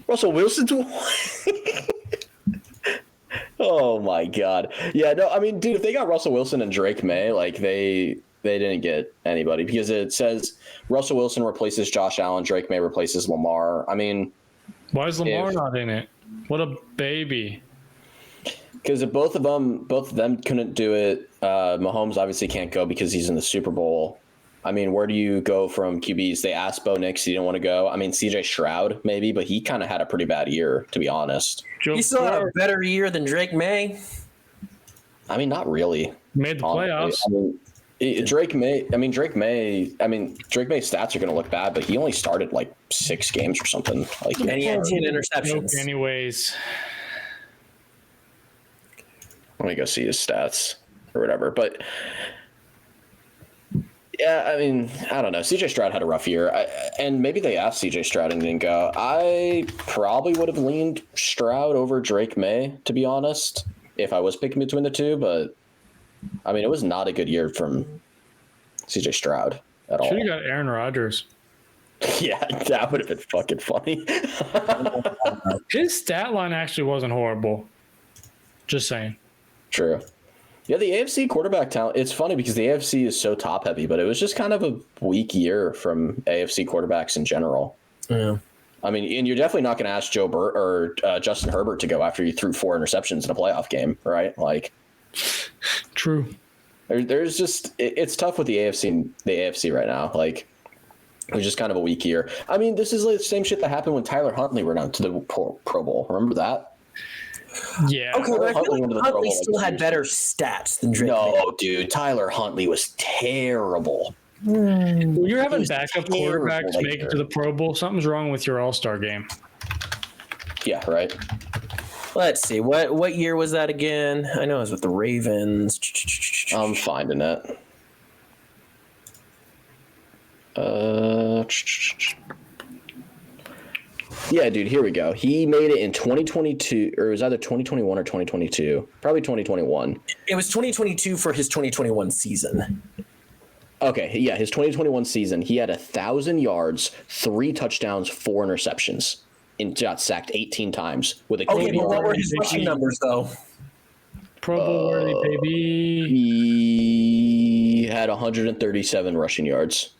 Russell Wilson's Oh my God. Yeah, no, I mean, dude, if they got Russell Wilson and Drake May, like they didn't get anybody, because it says Russell Wilson replaces Josh Allen, Drake May replaces Lamar. I mean, why is Lamar not in it? What a baby. Because if both of them couldn't do it, Mahomes obviously can't go because he's in the Super Bowl. I mean, where do you go from QBs? They asked Bo Nix, he didn't want to go. I mean, CJ Stroud maybe, but he kind of had a pretty bad year, to be honest. He still had a better year than Drake May. I mean, not really. Made the playoffs. I mean, Drake May's stats are going to look bad, but he only started like 6 games or something. Like, and he had 10 interceptions. Anyways. Let me go see his stats or whatever. But yeah, I mean, I don't know. CJ Stroud had a rough year. And maybe they asked CJ Stroud and didn't go. I probably would have leaned Stroud over Drake May, to be honest, if I was picking between the two. But, I mean, it was not a good year from CJ Stroud at all. Should have got Aaron Rodgers. Yeah, that would have been fucking funny. His stat line actually wasn't horrible. Just saying. True. Yeah, the AFC quarterback talent, it's funny because the AFC is so top heavy, but it was just kind of a weak year from AFC quarterbacks in general. Yeah. I mean, and you're definitely not going to ask Joe Burrow or Justin Herbert to go after you threw 4 interceptions in a playoff game, right? Like, true. There's just, it's tough with the AFC right now. Like, it was just kind of a weak year. I mean, this is like the same shit that happened when Tyler Huntley went out to the Pro Bowl. Remember that? Yeah. Okay, but I feel like Huntley still had better stats than Drake. No, dude, Tyler Huntley was terrible. Well, you're having backup quarterbacks make it to the Pro Bowl. Something's wrong with your All-Star game. Yeah, right. Let's see. What year was that again? I know it was with the Ravens. I'm finding it. Yeah, dude, here we go. He made it in 2022, or it was either 2021 or 2022. Probably 2021. It was 2022 for his 2021 season. Okay, yeah, his 2021 season, he had 1,000 yards, 3 touchdowns, 4 interceptions, and got sacked 18 times with a Okay, but what were his rushing numbers, though? Pro Bowl worthy, baby. He had 137 rushing yards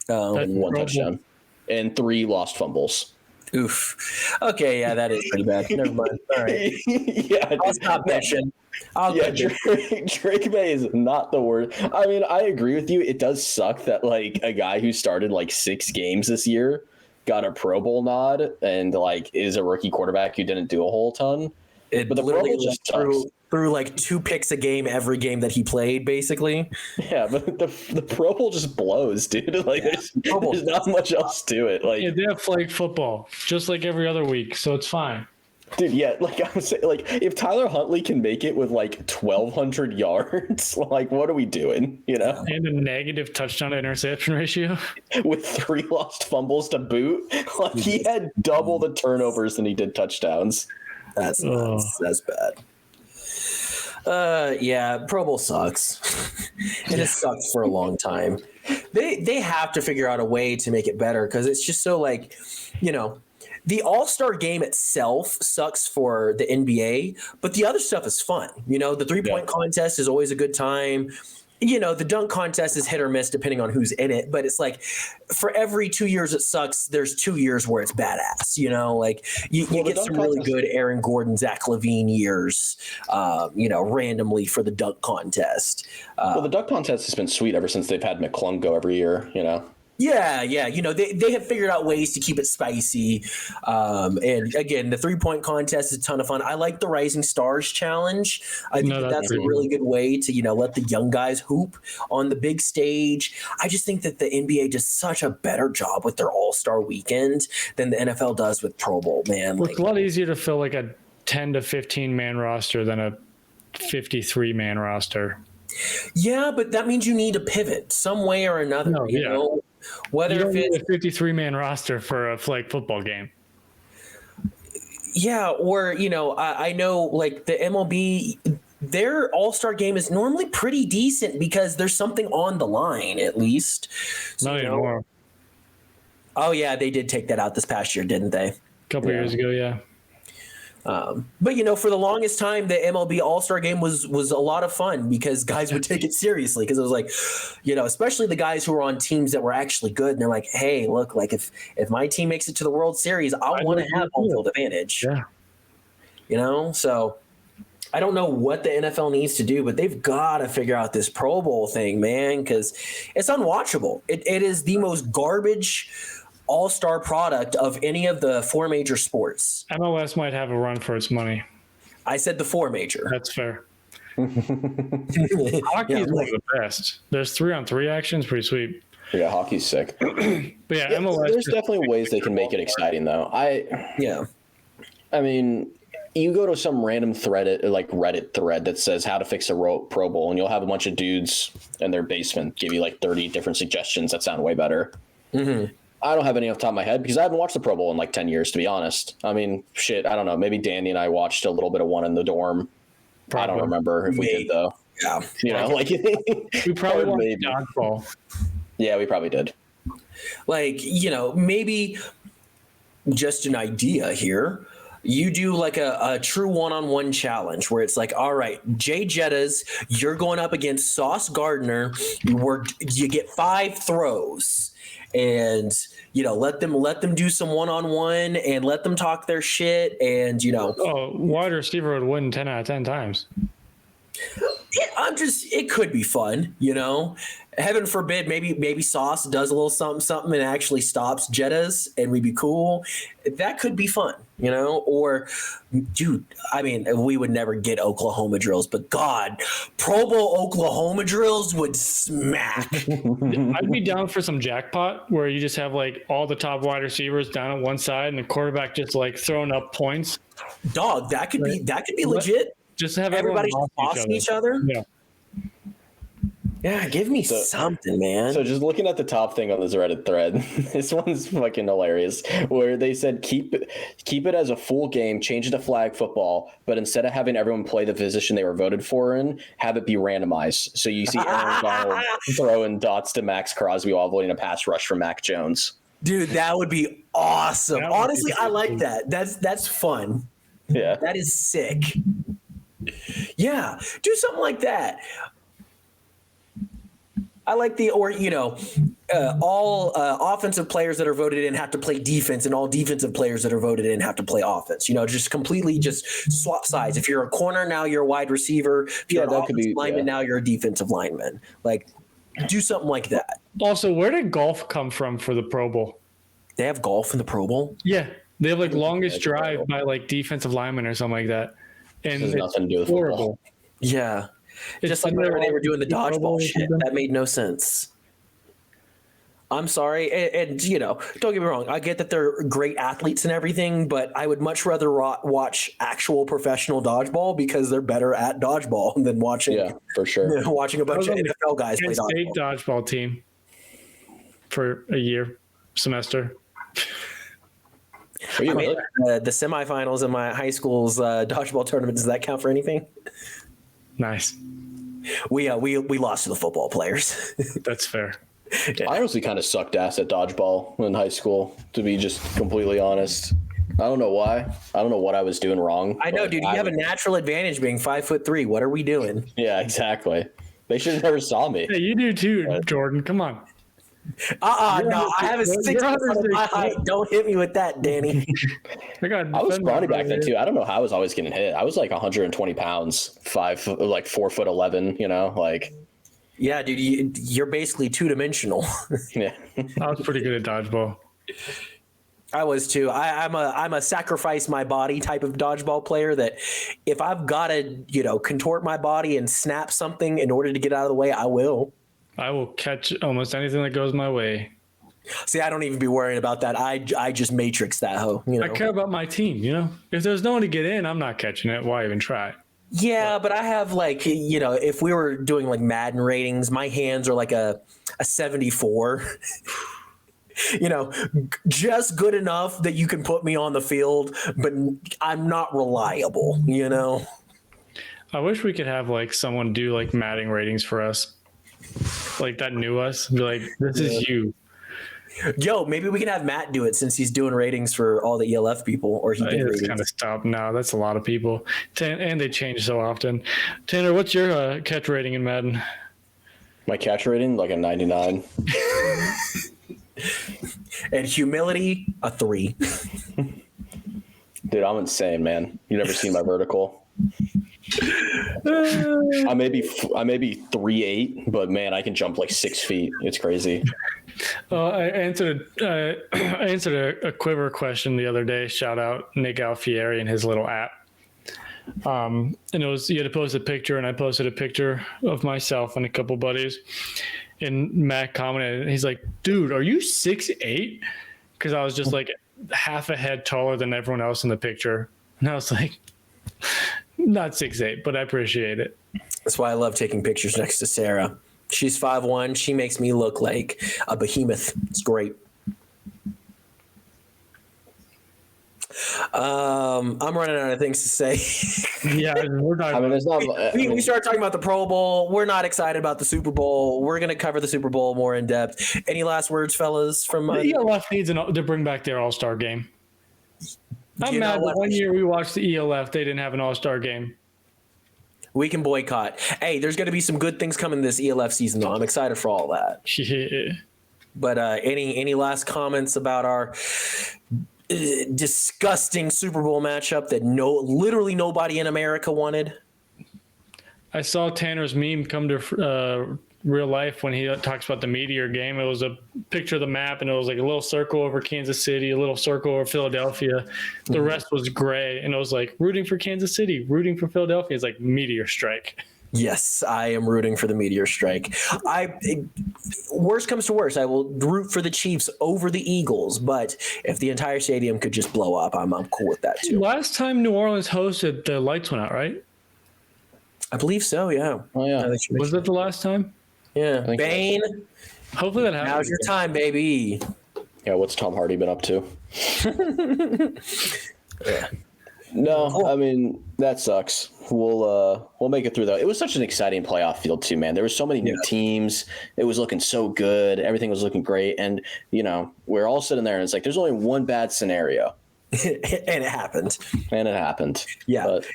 and 1 touchdown and 3 lost fumbles. Oof. Okay, yeah, that is pretty bad. Never mind. All right. Yeah, I'll stop mentioning. Drake May is not the worst. I mean, I agree with you. It does suck that like a guy who started like 6 games this year got a Pro Bowl nod and like is a rookie quarterback who didn't do a whole ton. But the Pro Bowl just threw like 2 picks a game every game that he played, basically. Yeah, but the Pro Bowl just blows, dude. Like there's not much else to it. Like they have flag football just like every other week, so it's fine. Dude, yeah, like I'm saying, like if Tyler Huntley can make it with like 1,200 yards, like what are we doing? You know, and a negative touchdown to interception ratio with 3 lost fumbles to boot. Like he had double the turnovers than he did touchdowns. That's nuts. That's bad. Yeah, Pro Bowl sucks. It has sucked for a long time. They have to figure out a way to make it better because it's just so like, you know, the All-Star game itself sucks for the NBA, but the other stuff is fun. You know, the 3-point contest is always a good time. You know, the dunk contest is hit or miss depending on who's in it, but it's like for every 2 years it sucks, there's 2 years where it's badass, you know, like you get some really good Aaron Gordon, Zach LaVine years, you know, randomly for the dunk contest. Well, the dunk contest has been sweet ever since they've had McClung go every year, you know. Yeah. You know, they have figured out ways to keep it spicy. And again, the 3-point contest is a ton of fun. I like the Rising Stars Challenge. I think that's a really good way to, you know, let the young guys hoop on the big stage. I just think that the NBA does such a better job with their All-Star weekend than the NFL does with Pro Bowl, man. Well, it's a lot easier to fill like a 10 to 15 man roster than a 53 man roster. Yeah, but that means you need to pivot some way or another, you know? Whether you don't if need a 53-man roster for a flag football game. Yeah, or, you know, I know like the MLB, their All-Star game is normally pretty decent because there's something on the line at least. So, Not anymore. Oh, yeah, they did take that out this past year, didn't they? A couple years ago, yeah. But, you know, for the longest time, the MLB All-Star game was a lot of fun because guys would take it seriously because it was like, you know, especially the guys who were on teams that were actually good. And they're like, hey, look, like if my team makes it to the World Series, I want to have home field advantage. Yeah. You know, so I don't know what the NFL needs to do, but they've got to figure out this Pro Bowl thing, man, because it's unwatchable. It is the most garbage all-star product of any of the 4 major sports. MLS might have a run for its money. I said the 4 major. That's fair. Hockey is one of the best. There's 3-on-3 actions, pretty sweet. Yeah, hockey's sick. But yeah, MLS. There's definitely ways they can make it exciting, though. I mean, you go to some random thread, like Reddit thread that says how to fix a Pro Bowl, and you'll have a bunch of dudes in their basement give you like 30 different suggestions that sound way better. Mm-hmm. I don't have any off the top of my head because I haven't watched the Pro Bowl in like 10 years, to be honest. I mean, shit, I don't know. Maybe Danny and I watched a little bit of one in the dorm. Probably. I don't remember if we did, though. Yeah. You know, like we probably watched dodgeball. Yeah, we probably did. Like, you know, maybe just an idea here. You do like a true one-on-one challenge where it's like, all right, Jay Jettas, you're going up against Sauce Gardner. You get 5 throws. And, you know, let them do some one-on-one and let them talk their shit. And, you know, wide receiver would win 10 out of 10 times. It could be fun, you know. Heaven forbid, maybe Sauce does a little something and actually stops Jettas, and we'd be cool. That could be fun, you know. Or, dude, I mean, we would never get Oklahoma drills, but God, Pro Bowl Oklahoma drills would smack. I'd be down for some jackpot where you just have like all the top wide receivers down at one side and the quarterback just like throwing up points. Dog, that could be legit. Just to have everybody tossing each other. Yeah. Yeah, give me something, man. So just looking at the top thing on this Reddit thread, this one's fucking hilarious, where they said keep it as a full game, change it to flag football, but instead of having everyone play the position they were voted for in, have it be randomized. So you see Aaron Donald throwing dots to Max Crosby while avoiding a pass rush from Mac Jones. Dude, that would be awesome. Honestly, I like that. That's fun. Yeah. That is sick. Yeah, do something like that. I like all offensive players that are voted in have to play defense, and all defensive players that are voted in have to play offense. Just completely just swap sides. If you're a corner, now you're a wide receiver. If you're an offensive lineman, now you're a defensive lineman. Like, do something like that. Also, where did golf come from for the Pro Bowl? They have golf in the Pro Bowl? Yeah. They have like longest drive by like defensive linemen or something like that. And has nothing to do with horrible. football. Yeah. Just like whenever they were doing the dodgeball shit. That made no sense. I'm sorry. And don't get me wrong. I get that they're great athletes and everything, but I would much rather watch actual professional dodgeball because they're better at dodgeball than watching, for sure. Watching a bunch of NFL guys play State dodgeball. dodgeball team for a semester. Are you really? The semifinals in my high school's dodgeball tournament, does that count for anything? Nice. We lost to the football players. That's fair. I honestly kind of sucked ass at dodgeball in high school, to be just completely honest. I don't know why. I don't know what I was doing wrong. I know, dude. You have a natural advantage being 5'3". What are we doing? Yeah, exactly. They should have never saw me. Hey, you do too, Jordan. Come on. No, I have a 6 foot my height. Don't hit me with that, Danny. I was scrawny back then too. I don't know how I was always getting hit. I was like 120 pounds, 4'11", like. Yeah, dude, you're basically two-dimensional. Yeah. I was pretty good at dodgeball. I was too. I'm a sacrifice my body type of dodgeball player that if I've got to, contort my body and snap something in order to get out of the way, I will. I will catch almost anything that goes my way. See, I don't even be worrying about that. I just matrix that hoe. I care about my team, If there's no one to get in, I'm not catching it. Why even try? Yeah, but I have if we were doing like Madden ratings, my hands are like a 74. Just good enough that you can put me on the field, but I'm not reliable, I wish we could have like someone do like Madden ratings for us. Like that knew us. Be like, this is you. Yo, maybe we can have Matt do it since he's doing ratings for all the ELF people, or he did ratings. Kind of stop now. That's a lot of people, and they change so often. Tanner, what's your catch rating in Madden? My catch rating, like a 99. And humility, a 3. Dude, I'm insane, man. You never seen my vertical. I may be 3'8", but man, I can jump like 6 feet. It's crazy. I answered a Quiver question the other day. Shout out Nick Alfieri and his little app. And it was, you had to post a picture, and I posted a picture of myself and a couple buddies. And Matt commented, and he's like, "Dude, are you 6'8"? Because I was just like half a head taller than everyone else in the picture. And I was like, not 6'8", but I appreciate it. That's why I love taking pictures next to Sarah. She's 5'1". She makes me look like a behemoth. It's great. I'm running out of things to say. Yeah, we're not. We started talking about the Pro Bowl. We're not excited about the Super Bowl. We're going to cover the Super Bowl more in depth. Any last words, fellas? From the ELF needs to bring back their All-Star game. I'm mad that 1 year we watched the ELF, they didn't have an All-Star game. We can boycott. Hey, there's going to be some good things coming this ELF season, though. I'm excited for all that. Yeah. But any last comments about our disgusting Super Bowl matchup that literally nobody in America wanted? I saw Tanner's meme come to real life when he talks about the Meteor game. It was a picture of the map, and it was like a little circle over Kansas City, a little circle over Philadelphia. The rest was gray, and it was like rooting for Kansas City, rooting for Philadelphia. It's like Meteor strike. Yes, I am rooting for the Meteor strike. Worst comes to worst, I will root for the Chiefs over the Eagles. But if the entire stadium could just blow up, I'm cool with that too. Last time New Orleans hosted, the lights went out, right? I believe so. Yeah. Oh yeah. Was that the last time? Yeah. Bane. Hopefully that happens. Now's your time, baby. Yeah. What's Tom Hardy been up to? Yeah. No, I mean, that sucks. We'll make it through though. It was such an exciting playoff field too, man. There were so many new teams. It was looking so good. Everything was looking great. And, we're all sitting there and it's like, there's only one bad scenario. And it happened. Yeah. But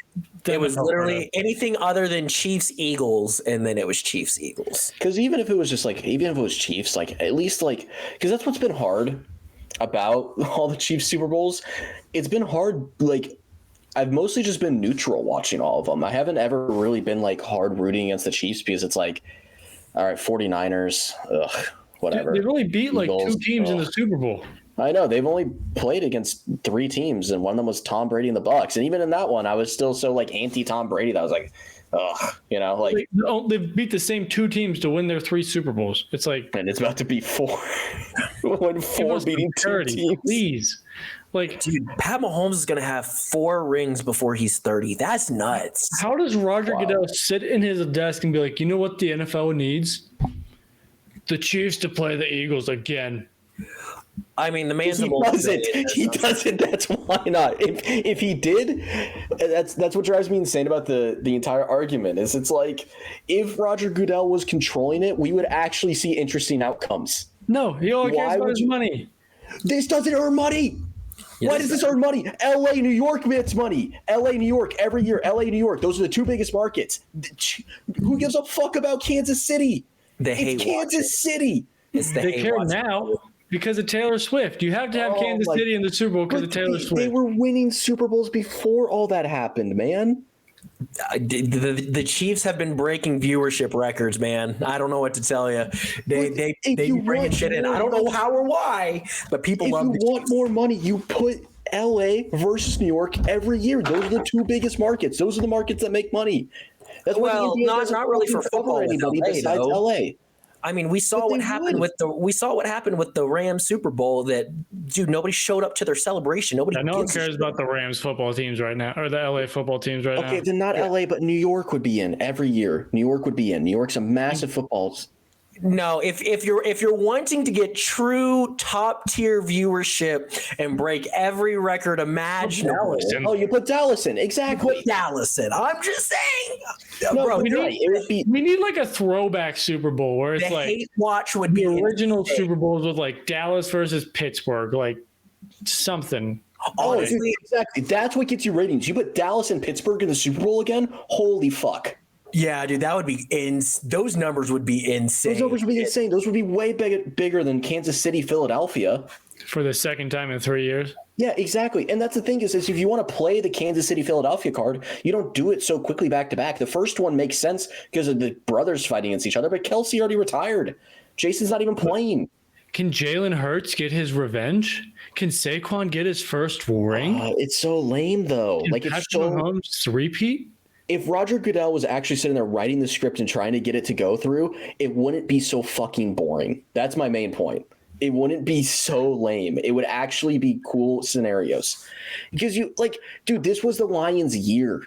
it was literally anything other than Chiefs-Eagles, and then it was Chiefs-Eagles. Because even if it was Chiefs, like at least like because that's what's been hard about all the Chiefs Super Bowls. It's been hard. Like I've mostly just been neutral watching all of them. I haven't ever really been like hard rooting against the Chiefs because it's like, all right, 49ers, whatever. They've only beat like Eagles, 2 teams in the Super Bowl. I know they've only played against 3 teams, and one of them was Tom Brady and the Bucs. And even in that one, I was still so like anti-Tom Brady that I was like, like they've beat the same 2 teams to win their 3 Super Bowls. It's like, and it's about to be 4. When 4 beating 2 teams, please. Like, dude, Pat Mahomes is gonna have 4 rings before he's 30. That's nuts. How does Roger Goodell sit in his desk and be like, you know what the NFL needs? The Chiefs to play the Eagles again. I mean, the man's he doesn't. That's why not. If he did, that's what drives me insane about the entire argument. Is it's like if Roger Goodell was controlling it, we would actually see interesting outcomes. No, he only cares about his money. This doesn't earn money. Why does this earn money? LA, New York makes money. LA, New York, every year. LA, New York. Those are the 2 biggest markets. Who gives a fuck about Kansas City? It's Kansas City. They care now because of Taylor Swift. You have to have Kansas City in the Super Bowl because of Taylor Swift. They were winning Super Bowls before all that happened, man. The Chiefs have been breaking viewership records, man. I don't know what to tell you. They bring shit in. I don't know how or why, but people love. If you want more money, you put LA versus New York every year. Those are the 2 biggest markets. Those are the markets that make money. That's not really for football. Anybody besides LA. I mean, we saw what happened with the Rams Super Bowl. That dude, nobody showed up to their celebration. Nobody. No one cares about the Rams football teams right now, or the LA football teams right now. Okay, then not LA, but New York would be in every year. New York would be in. New York's a massive football. No, if you're wanting to get true top tier viewership and break every record imaginable, you put Dallas in. Exactly. Put Dallas in. I'm just saying. No, bro, we need like a throwback Super Bowl where it's the like hate watch would be the original Super Bowls with like Dallas versus Pittsburgh, like something. Honestly, exactly. That's what gets you ratings. You put Dallas and Pittsburgh in the Super Bowl again. Holy fuck. Yeah, dude, that would be those numbers would be insane. Those numbers would be insane. Those would be way bigger than Kansas City, Philadelphia. For the second time in 3 years. Yeah, exactly. And that's the thing is if you want to play the Kansas City, Philadelphia card, you don't do it so quickly back to back. The first one makes sense because of the brothers fighting against each other, but Kelsey already retired. Jason's not even playing. Can Jalen Hurts get his revenge? Can Saquon get his first ring? It's so lame, though. Can Patrick Mahomes repeat? If Roger Goodell was actually sitting there writing the script and trying to get it to go through, it wouldn't be so fucking boring. That's my main point. It wouldn't be so lame. It would actually be cool scenarios. Because dude, this was the Lions' year.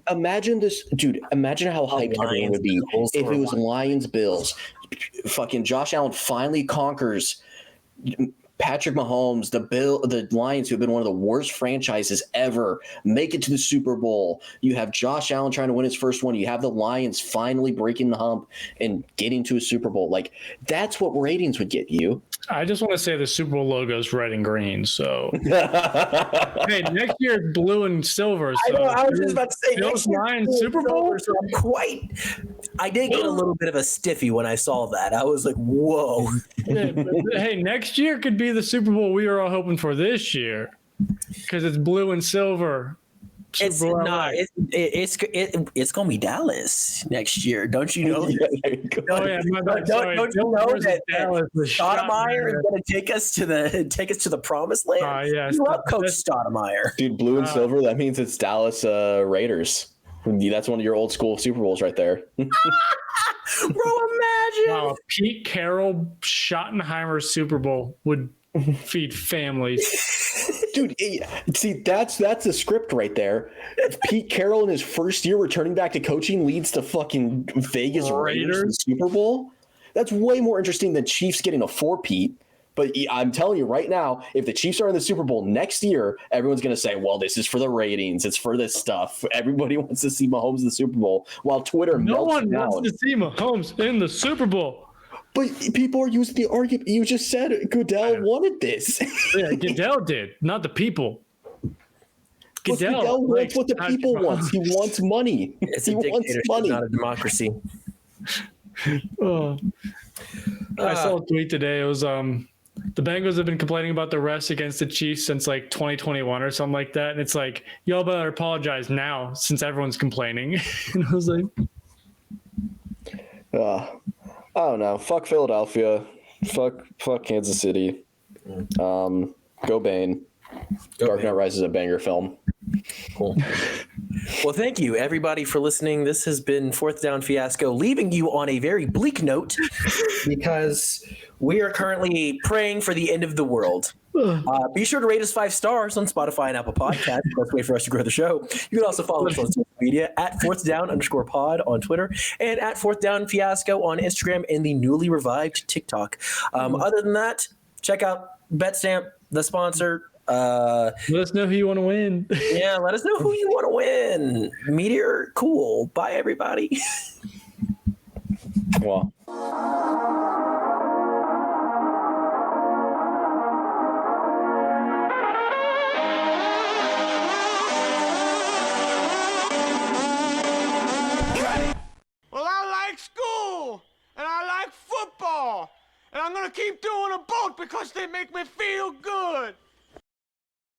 Imagine this, dude. Imagine how hyped everyone would be if it was Lions Bills. Fucking Josh Allen finally conquers Patrick Mahomes, the Lions, who have been one of the worst franchises ever, make it to the Super Bowl. You have Josh Allen trying to win his first one. You have the Lions finally breaking the hump and getting to a Super Bowl. Like, that's what ratings would get you. I just want to say the Super Bowl logo is red and green. So, hey, next year it's blue and silver. So I was just about to say next Lions Super Bowl. So I did get a little bit of a stiffy when I saw that. I was like, whoa. Yeah, hey, next year could be the Super Bowl we were all hoping for this year because it's blue and silver. It's not. It's gonna be Dallas next year. Don't you know? Oh yeah, my bad. Don't you know that Stoudemire is gonna take us to the promised land? Yes, you love Coach Stoudemire, dude. Blue and silver. That means it's Dallas Raiders. That's one of your old school Super Bowls right there. Bro, imagine. Wow, Pete Carroll Schottenheimer Super Bowl would feed families. Dude, see, that's the script right there. Pete Carroll in his first year returning back to coaching leads to fucking Vegas Raiders in the Super Bowl. That's way more interesting than Chiefs getting a 4-peat. But I'm telling you right now, if the Chiefs are in the Super Bowl next year, everyone's going to say, well, this is for the ratings. It's for this stuff. Everybody wants to see Mahomes in the Super Bowl, while Twitter melts down. No one wants to see Mahomes in the Super Bowl. But people are using the argument. You just said Goodell wanted this. Yeah, Goodell did, not the people. Goodell wants what the people want. He wants money. He wants money, not a democracy. I saw a tweet today. It was the Bengals have been complaining about the refs against the Chiefs since like 2021 or something like that, and it's like y'all better apologize now since everyone's complaining. And I was like, I don't know. Fuck Philadelphia. Fuck Kansas City. Go Bane. Dark Knight Rises is a banger film. Cool. Well, thank you, everybody, for listening. This has been Fourth Down Fiasco, leaving you on a very bleak note because we are currently praying for the end of the world. Be sure to rate us 5 stars on Spotify and Apple Podcasts. That's a way for us to grow the show. You can also follow us on social media at @4thdown_pod on Twitter and at Fourth Down Fiasco on Instagram and the newly revived TikTok. Other than that, check out BetStamp, the sponsor. let us know who you want to win. Yeah, let us know who you want to win. Meteor, cool. Bye, everybody. Well. Well, I like school, and I like football, and I'm gonna keep doing them both because they make me feel good.